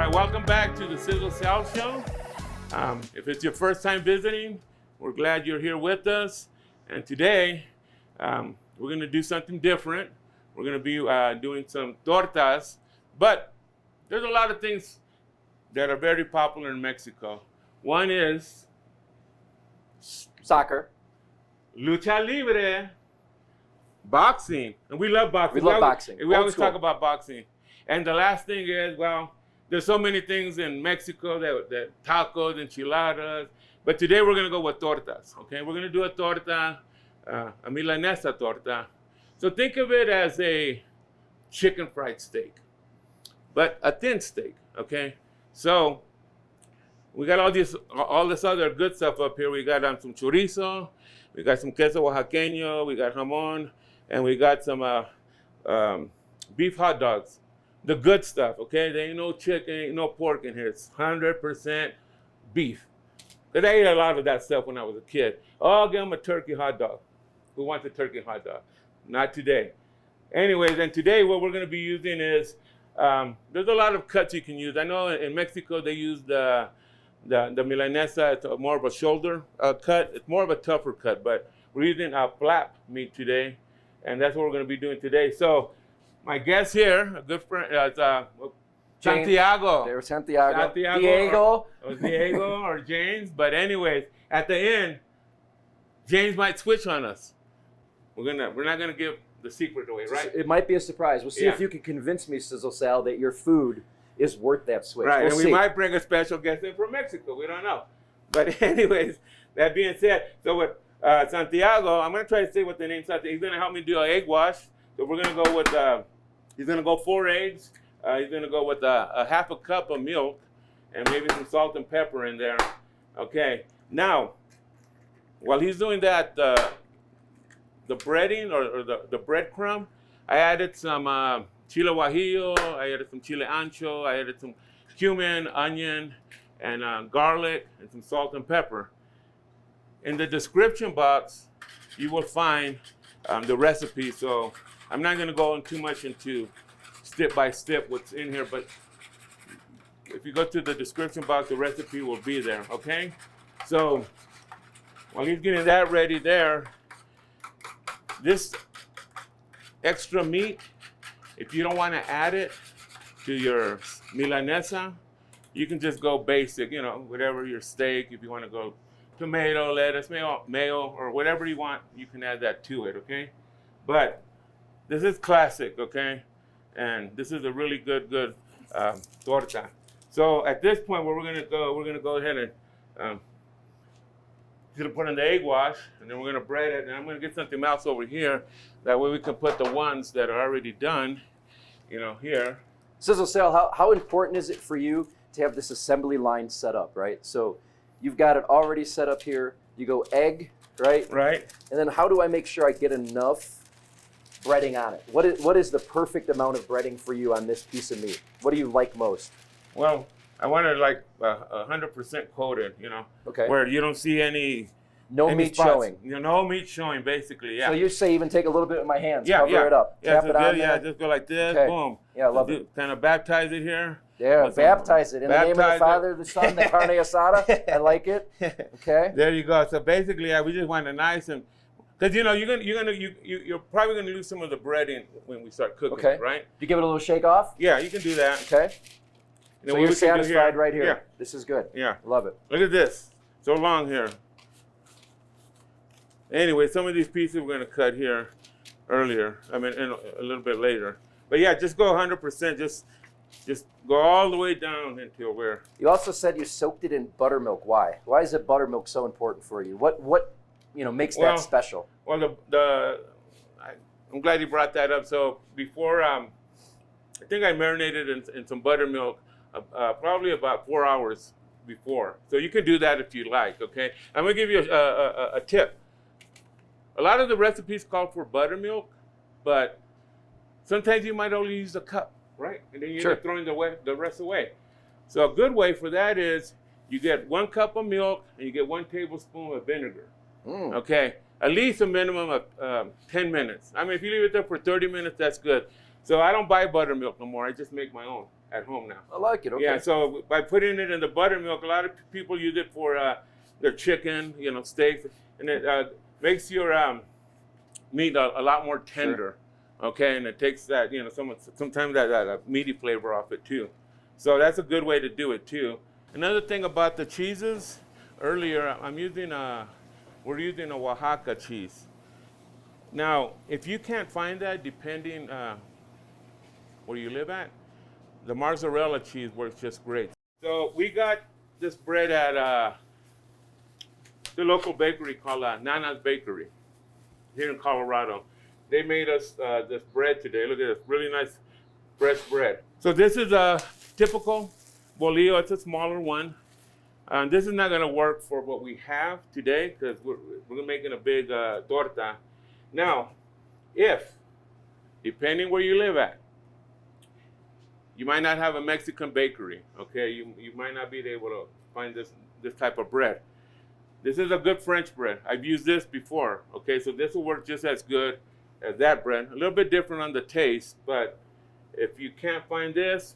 right, welcome back to the SizzleSal Show. If it's your first time visiting, we're glad you're here with us. And today, we're going to do something different. We're going to be doing some tortas, but there's a lot of things that are very popular in Mexico. One is soccer, lucha libre, boxing, and we love boxing. We love boxing. We always talk about boxing. And the last thing is, well, there's so many things in Mexico that tacos, enchiladas, but today we're going to go with tortas, okay? We're going to do a torta, a milanesa torta. So think of it as a chicken fried steak, but a thin steak, okay? So we got all this other good stuff up here. We got some chorizo, we got some queso oaxaqueño, we got jamon, and we got some beef hot dogs. The good stuff, okay? There ain't no chicken, ain't no pork in here. It's 100% beef. Because I ate a lot of that stuff when I was a kid. Oh, I'll give them a turkey hot dog. Who wants a turkey hot dog? Not today. Anyways, and today what we're going to be using is, there's a lot of cuts you can use. I know in Mexico they use the milanesa. It's more of a shoulder cut. It's more of a tougher cut, but we're using a flap meat today, and that's what we're going to be doing today. So my guest here, a good friend, Santiago. There's Santiago. Diego. Or Diego or James. But anyways, at the end, James might switch on us. We're not gonna give the secret away, right? It might be a surprise. We'll see if you can convince me, SizzleSal, that your food is worth that switch. Right, we'll and see. we might bring a special guest in from Mexico. We don't know. But anyways, that being said, so with Santiago, I'm gonna try to say what the name Santiago. He's gonna help me do an egg wash. So we're gonna go with he's gonna go 4 eggs. He's gonna go with a half a cup of milk and maybe some salt and pepper in there. Okay. Now, while he's doing that, the breading or the breadcrumb, I added some chile guajillo. I added some chile ancho. I added some cumin, onion, and garlic, and some salt and pepper. In the description box, you will find the recipe. So I'm not going to go too much into step by step what's in here, but if you go to the description box, the recipe will be there, okay? So while he's getting that ready there, this extra meat, if you don't want to add it to your milanesa, you can just go basic, whatever your steak. If you want to go tomato, lettuce, mayo, or whatever you want, you can add that to it, okay? But this is classic, okay? And this is a really good torta. So at this point, where we're gonna go ahead and gonna put in the egg wash, and then we're gonna bread it, and I'm gonna get something else over here. That way we can put the ones that are already done, here. SizzleSal, how important is it for you to have this assembly line set up, right? So you've got it already set up here. You go egg, right? Right. And then how do I make sure I get enough breading on it? What is the perfect amount of breading for you on this piece of meat? What do you like most? Well, I want it like 100% coated, Okay. where you don't see any meat spots. showing. No meat showing, basically. Yeah. So you say even take a little bit with my hands, cover it up, tap it on there. Just go like this, Okay. boom. Yeah, I love it. Kind of baptize it here. Yeah, baptize it in the name of the Father, the Son, the carne asada. I like it. Okay. There you go. So basically, we just want it nice and. Because you're probably gonna lose some of the breading when we start cooking, okay. Right? You give it a little shake off? Yeah, you can do that. Okay. So you're satisfied right here. Yeah. This is good. Yeah. Love it. Look at this. So long here. Anyway, some of these pieces we're gonna cut here earlier. I mean, a little bit later. But yeah, just go 100%. Just go all the way down until where. You also said you soaked it in buttermilk. Why? Why is it buttermilk so important for you? What makes that special? Well, I'm glad you brought that up. So before, I think I marinated in some buttermilk probably about 4 hours before. So you can do that if you like, okay? I'm gonna give you a tip. A lot of the recipes call for buttermilk, but sometimes you might only use a cup, right? And then you're throwing the rest away. So a good way for that is you get 1 cup of milk and you get 1 tablespoon of vinegar. Okay, at least a minimum of 10 minutes. I mean, if you leave it there for 30 minutes, that's good. So I don't buy buttermilk no more. I just make my own at home now. I like it. Okay. Yeah, so by putting it in the buttermilk, a lot of people use it for their chicken, steaks, and it makes your meat a lot more tender. Sure. Okay, and it takes that, sometimes that meaty flavor off it too. So that's a good way to do it too. Another thing about the cheeses, earlier we're using a Oaxaca cheese. Now, if you can't find that, depending where you live at, the mozzarella cheese works just great. So we got this bread at the local bakery called Nana's Bakery here in Colorado. They made us this bread today. Look at this, really nice fresh bread. So this is a typical bolillo. It's a smaller one. This is not going to work for what we have today because we're making a big torta. Now, depending where you live at, you might not have a Mexican bakery, okay? You might not be able to find this type of bread. This is a good French bread. I've used this before, okay? So this will work just as good as that bread. A little bit different on the taste, but if you can't find this,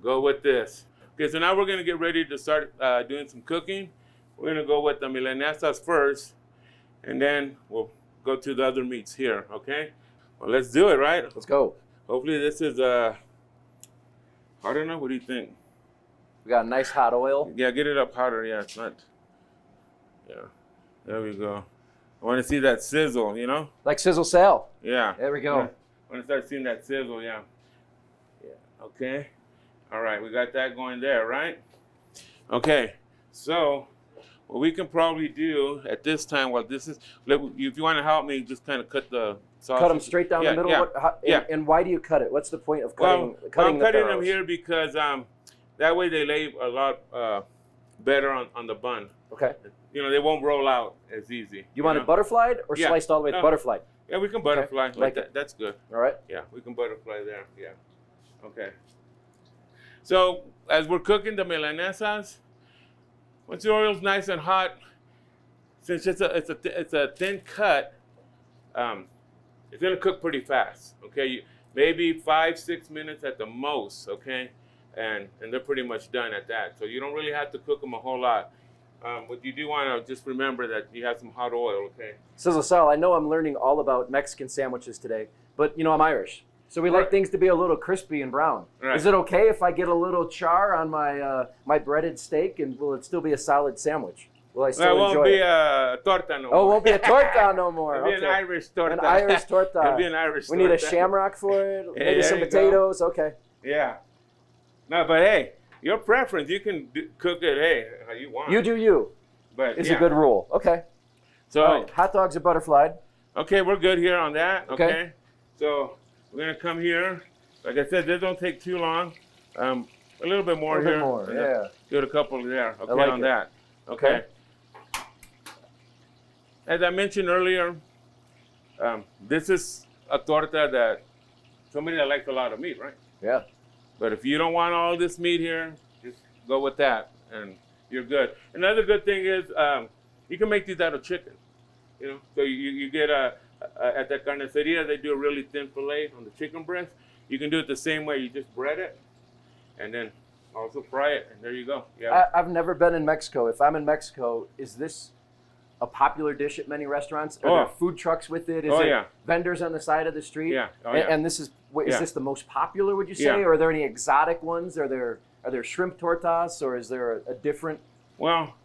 go with this. Okay, so now we're gonna get ready to start doing some cooking. We're gonna go with the milanesas first, and then we'll go to the other meats here, okay? Well, let's do it, right? Let's go. Hopefully this is, I don't know, what do you think? We got a nice hot oil. Yeah, get it up hotter, yeah, it's not, yeah, there we go. I wanna see that sizzle, Like SizzleSal. Yeah. There we go. Yeah. I wanna start seeing that sizzle, yeah. Yeah, okay. All right, we got that going there, right? Okay, so what we can probably do at this time, if you want to help me, just kind of cut the sausage. Cut them straight down the middle? Yeah. And why do you cut it? What's the point of cutting I'm cutting them here because that way they lay a lot better on the bun. Okay. They won't roll out as easy. You want it butterflied or sliced all the way to butterfly? Yeah, we can butterfly. Okay. Like that. That's good. All right. Yeah, we can butterfly there. Yeah. Okay. So as we're cooking the milanesas, once the oil's nice and hot, since it's a thin cut, it's gonna cook pretty fast. Okay, maybe 5-6 minutes at the most. Okay, and they're pretty much done at that. So you don't really have to cook them a whole lot. But you do want to just remember that you have some hot oil. Okay. SizzleSal, I know I'm learning all about Mexican sandwiches today, but I'm Irish. So we like things to be a little crispy and brown. Right. Is it okay if I get a little char on my my breaded steak, and will it still be a solid sandwich? Will I still enjoy it? It won't be a torta no more. Oh, it won't be a torta no more. It'll be an Irish torta. An Irish torta. It'll be an Irish torta. We need a shamrock for it, maybe some potatoes. Go. Okay. Yeah. No, but hey, your preference. You can cook it, how you want. You do you. But it's a good rule. Okay. So all right. Hot dogs are butterflied. Okay, we're good here on that. Okay. So we're gonna come here. Like I said, this don't take too long. A little bit more here. A little bit more, yeah. Do it a couple there. Okay, like on that. Okay. As I mentioned earlier, this is a torta that somebody that likes a lot of meat, right? Yeah. But if you don't want all this meat here, just go with that, and you're good. Another good thing is you can make these out of chicken. So you get at the carniceria, they do a really thin fillet on the chicken breast. You can do it the same way. You just bread it, and then also fry it, and there you go. Yeah. I've never been in Mexico. If I'm in Mexico, is this a popular dish at many restaurants? Are there food trucks with it? Is it vendors on the side of the street? Yeah. And this is this the most popular, would you say? Or are there any exotic ones? Are there shrimp tortas, or is there a different? Well,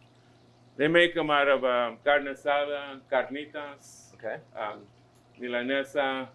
they make them out of carne asada, carnitas. Okay. Milanesa,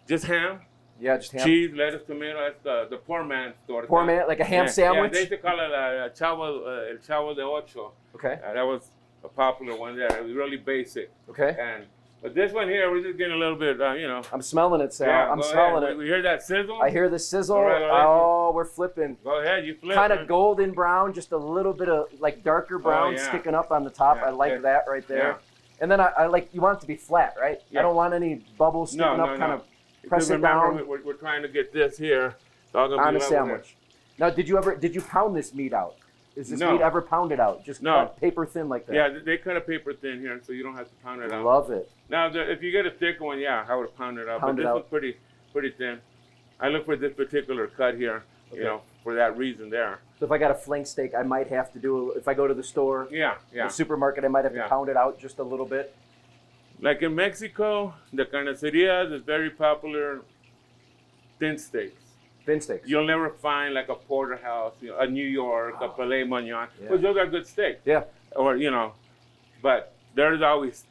just ham. Yeah, just ham. Cheese, lettuce, tomato. That's the poor man's torta. Poor man, like a ham sandwich? Yeah, they used to call it el chavo de ocho. Okay. That was a popular one there. It was really basic. Okay. But this one here, we're just getting a little bit, I'm smelling it, Sal. Yeah, I'm smelling it. We hear that sizzle? I hear the sizzle. All right. Oh, we're flipping. Go ahead, you flip. Kind of golden brown, just a little bit of like darker brown sticking up on the top. I like that right there. Yeah. And then I like, you want it to be flat, right? Yeah. I don't want any bubbles sticking up, kind of press it down. We're trying to get this here. On a sandwich. Now, did you pound this meat out? Is this meat ever pounded out? Just cut paper thin like that? Yeah, they cut a paper thin here, so you don't have to pound it out. Love it. Now, if you get a thicker one, I would pound it out. But this is pretty thin. I look for this particular cut here, you know, for that reason there. So if I got a flank steak, I might have to do, if I go to the store, the supermarket, I might have to pound it out just a little bit. Like in Mexico, the carnicerias is very popular thin steaks. Thin steaks. You'll never find like a porterhouse, you know, a New York, a filet mignon. But those are good steaks. Yeah. Or, you know, but there's always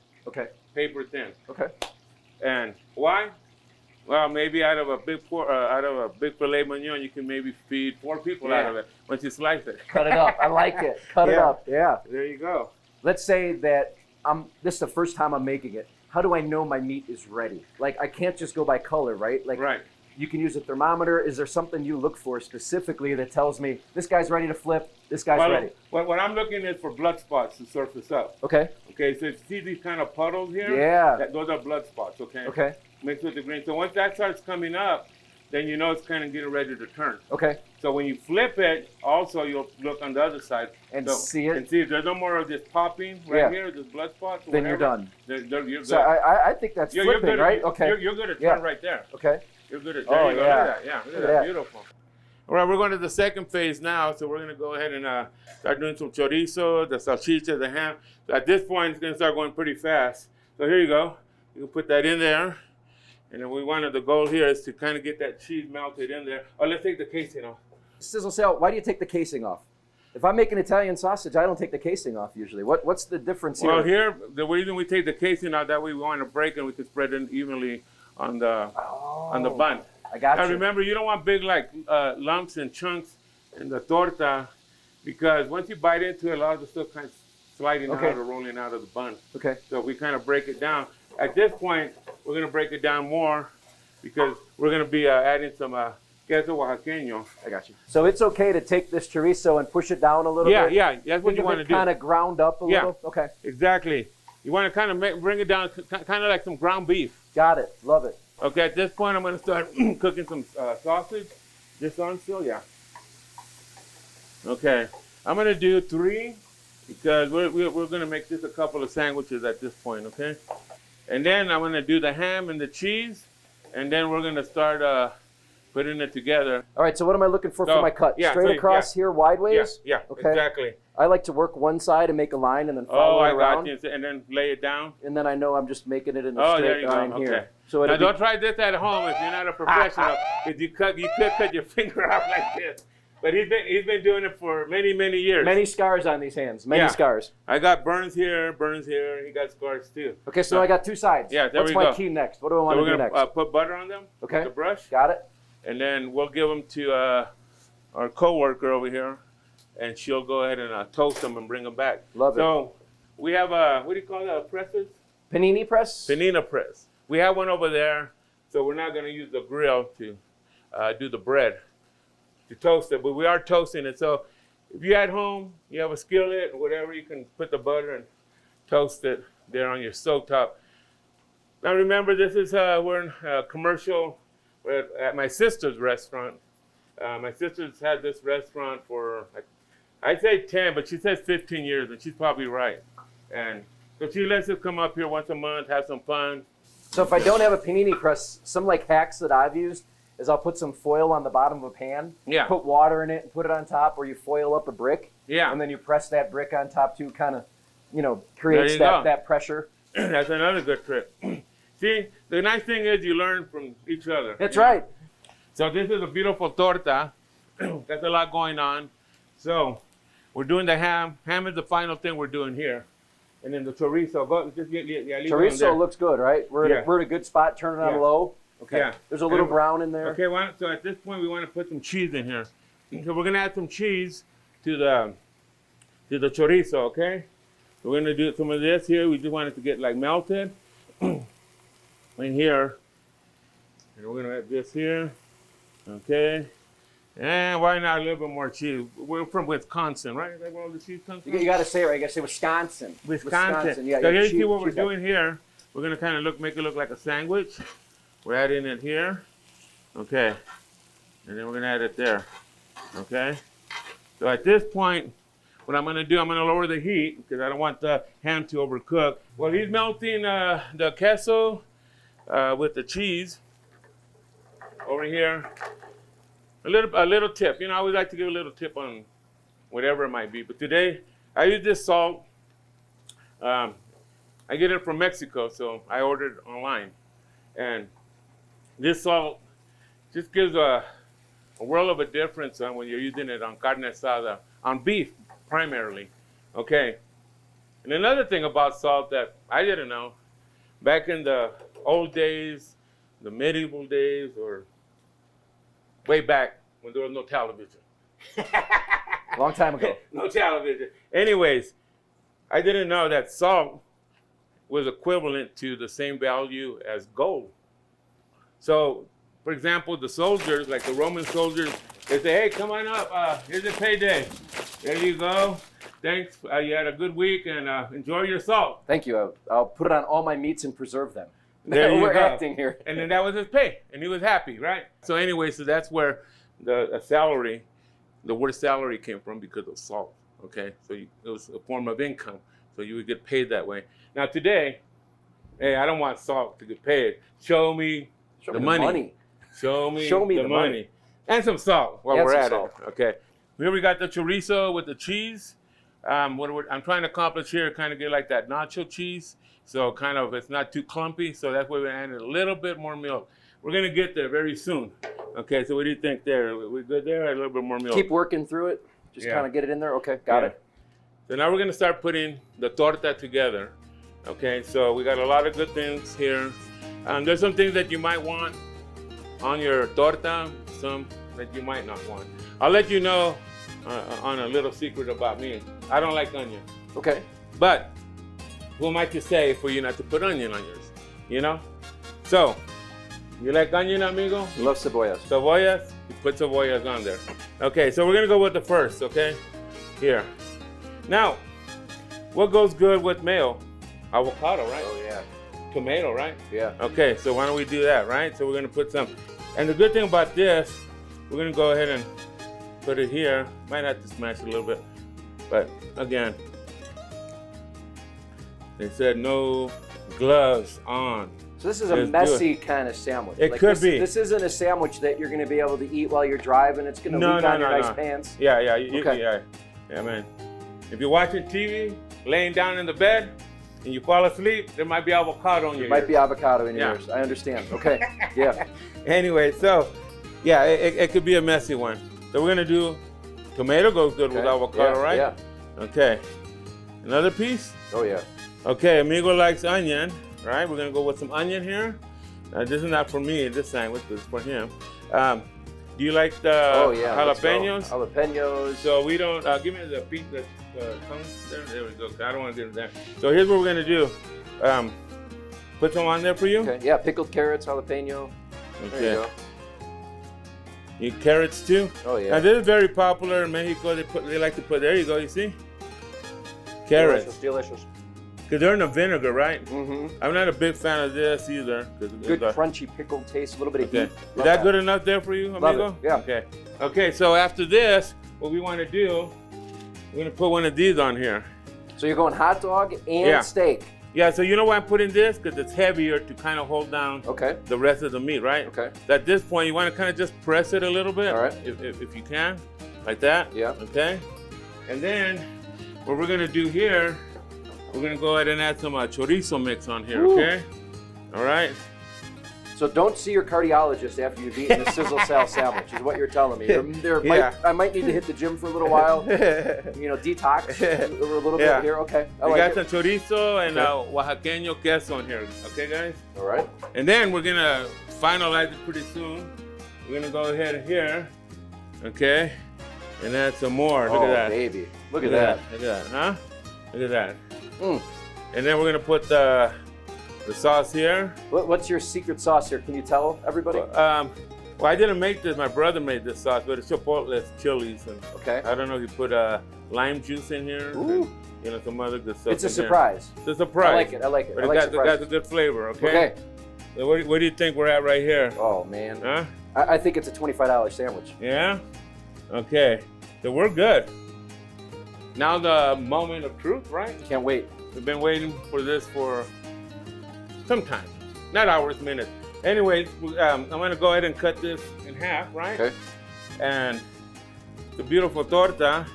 paper thin. Okay. And why? Well, maybe out of a big filet mignon, you can maybe feed 4 people out of it once you slice it. Cut it up. I like it. Cut it up. Yeah. There you go. Let's say that this is the first time I'm making it. How do I know my meat is ready? Like, I can't just go by color, right? Like, you can use a thermometer. Is there something you look for specifically that tells me this guy's ready to flip, this guy's ready? What I'm looking at for blood spots to surface up. Okay. Okay, so you see these kind of puddles here? Yeah. Those are blood spots, okay? Okay. Mixed with the green. So once that starts coming up, then you know it's kind of getting ready to turn. Okay. So when you flip it, also you'll look on the other side. And see it? And see if there's no more of this popping here, this blood spots. Then you're done. You're good. So I think that's flipping, right? Okay. You're good at turn right there. Okay. You're good at there. Look at that. Yeah, look at that. Beautiful. All right, we're going to the second phase now. So we're going to go ahead and start doing some chorizo, the salchicha, the ham. So at this point, it's going to start going pretty fast. So here you go. You can put that in there. And then the goal here is to kind of get that cheese melted in there. Oh, let's take the casing off. SizzleSal, why do you take the casing off? If I make an Italian sausage, I don't take the casing off usually. What's the difference here? Well, here, the reason we take the casing out, that way we want to break and we can spread it evenly on the bun. I got you. Now remember, you don't want big like lumps and chunks in the torta, because once you bite into it, a lot of the stuff kind of sliding out or rolling out of the bun. Okay. So we kind of break it down. At this point, we're going to break it down more because we're going to be adding some queso oaxaqueño. I got you. So it's okay to take this chorizo and push it down a little bit? Yeah, that's what you want to do. Kind of ground up a little? Okay. Exactly. You want to kind of bring it down, kind of like some ground beef. Got it. Love it. Okay, at this point, I'm going to start cooking some sausage. This on still? Yeah. Okay. I'm going to do 3 because we're going to make this a couple of sandwiches at this point, okay? And then I'm going to do the ham and the cheese, and then we're going to start putting it together. All right, so what am I looking for my cut? Yeah, straight across here, wideways? Yeah, okay. Exactly. I like to work one side and make a line and then follow it around. Got you. And then lay it down. And then I know I'm just making it in a straight line here. Okay. So now don't try this at home if you're not a professional, because you could cut your finger off like this. But he's been doing it for many, many years. Many scars on these hands. Many scars. I got burns here. He got scars too. Okay, so I got 2 sides. Yeah, there What's my key next? What do I want to do next? We're going to put butter on them. Okay. With the brush. Got it. And then we'll give them to our coworker over here, and she'll go ahead and toast them and bring them back. Love it. So we have what do you call that? Presses? Panini press? Panini press. We have one over there, so we're not going to use the grill to do the bread, to toast it, but we are toasting it. So if you're at home, you have a skillet or whatever, you can put the butter and toast it there on your stovetop. Now remember, this is we're in a commercial at my sister's restaurant. My sister's had this restaurant for, I'd say 10, but she says 15 years, and she's probably right. And so she lets us come up here once a month, have some fun. So if I don't have a panini press, some like hacks that I've used is I'll put some foil on the bottom of a pan, put water in it and put it on top, or you foil up a brick, and then you press that brick on top too, kind of, creates that pressure. That's another good trick. See, the nice thing is you learn from each other. That's right. So this is a beautiful torta. That's a lot going on. So we're doing the ham. Ham is the final thing we're doing here. And then the chorizo. Chorizo looks good, right? We're at a good spot, turn it on low. Okay. Yeah. There's a little brown in there. Okay, so at this point we want to put some cheese in here. So we're going to add some cheese to the chorizo, okay? We're going to do some of this here. We just want it to get like melted. In here, and we're gonna add this here, okay, and why not a little bit more cheese? We're from Wisconsin, right? Is that where all the cheese comes from? You gotta say it right. You gotta say Wisconsin. Wisconsin. Yeah. So here's what we're doing here. We're gonna kind of make it look like a sandwich. We're adding it here, okay, and then we're gonna add it there, okay. So at this point, what I'm gonna do, I'm gonna lower the heat because I don't want the ham to overcook. Well, he's melting the queso with the cheese. over here. A little tip. You know, I always like to give a little tip on whatever it might be. But today, I use this salt. I get it from Mexico, so I ordered it online. And this salt just gives a world of a difference when you're using it on carne asada, on beef primarily. Okay. And another thing about salt that I didn't know, back in the old days, the medieval days, or way back when there was no television. Long time ago. No television. Anyways, I didn't know that salt was equivalent to the same value as gold. So, for example, the soldiers, like the Roman soldiers, they say, hey, come on up, here's your payday. There you go. Thanks, you had a good week, and enjoy your salt. Thank you. I'll put it on all my meats and preserve them. There you We're go. acting here. And then that was his pay, and he was happy, right? So anyway, so that's where the salary, the word salary came from, because of salt, okay? So it was a form of income, so you would get paid that way. Now today, hey, I don't want salt to get paid. Show me the money. Show me the money. And some salt while we're at it, okay? Here we got the chorizo with the cheese. I'm trying to accomplish here, kind of get like that nacho cheese. So kind of, it's not too clumpy. So that's why we're adding a little bit more milk. We're going to get there very soon. Okay, so what do you think there? We good there? A little bit more milk. Keep working through it. Just kind of get it in there. Okay, got it. So now we're going to start putting the torta together. Okay, so we got a lot of good things here. There's some things that you might want on your torta, some that you might not want. I'll let you know on a little secret about me. I don't like onion. Okay. But who am I to say for you not to put onion on yours? You know? So, you like onion, amigo? Love cebollas. Cebollas? You put cebollas on there. Okay, so we're gonna go with the first, okay? Here. Now, what goes good with mayo? Avocado, right? Oh, yeah. Tomato, right? Yeah. Okay, so why don't we do that, right? So we're gonna put some, and the good thing about this, we're gonna go ahead and put it here. Might have to smash it a little bit, but again, they said no gloves on. So this is a messy kind of sandwich. It could be. This isn't a sandwich that you're going to be able to eat while you're driving. It's going to leak on your nice pants. Yeah, Okay. Yeah, man. If you're watching TV, laying down in the bed, and you fall asleep, there might be avocado on your ears. Might be avocado in your ears. I understand. Okay. Yeah. Anyway, so yeah, it could be a messy one. So we're gonna do tomato goes good with avocado, right? Yeah. Okay. Another piece? Oh yeah. Okay, amigo likes onion, right? We're gonna go with some onion here. This is not for me, this sandwich, this is for him. Do you like the jalapenos? Jalapenos. So we don't, give me the piece, the tongue there. There we go. I don't want to get it there. So here's what we're gonna do. Put some on there for you. Okay. Yeah, pickled carrots, jalapeno. Okay. There you go. You carrots too? Oh yeah. Now this is very popular in Mexico. They like to put, there you go, you see? Carrots. Delicious. Because they're in the vinegar, right? Mm-hmm. I'm not a big fan of this either. Good crunchy pickled taste, a little bit of heat. Is that good enough there for you, amigo? Love it. Yeah. Okay. Okay, so after this, what we want to do, we're going to put one of these on here. So you're going hot dog and steak. Yeah, so you know why I'm putting this? Because it's heavier to kind of hold down the rest of the meat, right? Okay. So at this point, you want to kind of just press it a little bit. All right. If you can, like that. Yeah. Okay. And then what we're going to do here, we're going to go ahead and add some chorizo mix on here, okay? All right. So don't see your cardiologist after you've eaten a SizzleSal sandwich, is what you're telling me. I might need to hit the gym for a little while, detox a little bit here. Okay. We got some chorizo and oaxaqueño queso on here. Okay, guys? All right. And then we're going to finalize it pretty soon. We're going to go ahead here, okay? And add some more. Look at that. Oh, baby. Look at that. Look at that, huh? Look at that. And then we're going to put the sauce here. What's your secret sauce here? Can you tell everybody? Well, I didn't make this. My brother made this sauce, but it's chipotle chilies. And I don't know if you put lime juice in here. Ooh. And, some other good stuff. It's a surprise. It's a surprise. I like it. But it got a good flavor, okay? So what do you think we're at right here? Oh, man. Huh? I think it's a $25 sandwich. Yeah? Okay. So we're good. Now the moment of truth, right? Can't wait. We've been waiting for this for some time. Not hours, minutes. Anyways, I'm gonna go ahead and cut this in half, right? Okay. And the beautiful torta.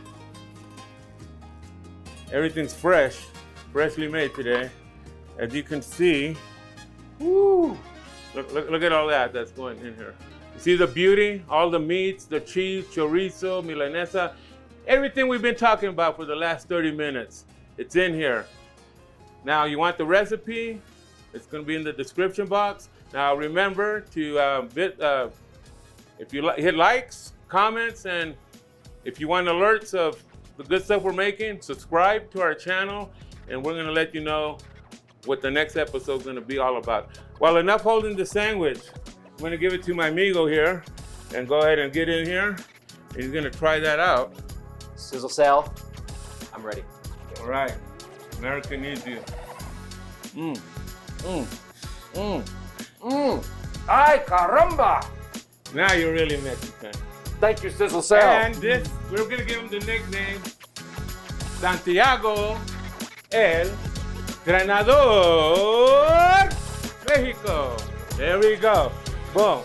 Everything's fresh, freshly made today. As you can see, woo! Look at all that's going in here. You see the beauty? All the meats, the cheese, chorizo, milanesa, everything we've been talking about for the last 30 minutes. It's in here. Now, you want the recipe? It's gonna be in the description box. Now, remember to if you hit likes, comments, and if you want alerts of the good stuff we're making, subscribe to our channel, and we're gonna let you know what the next episode is gonna be all about. Well, enough holding the sandwich. I'm gonna give it to my amigo here, and go ahead and get in here. And he's gonna try that out. SizzleSal, I'm ready. All right, America needs you. Ay, caramba! Now you're really Mexican. Thank you, SizzleSal. And this, we're gonna give him the nickname Santiago el Granador Mexico. There we go. Boom.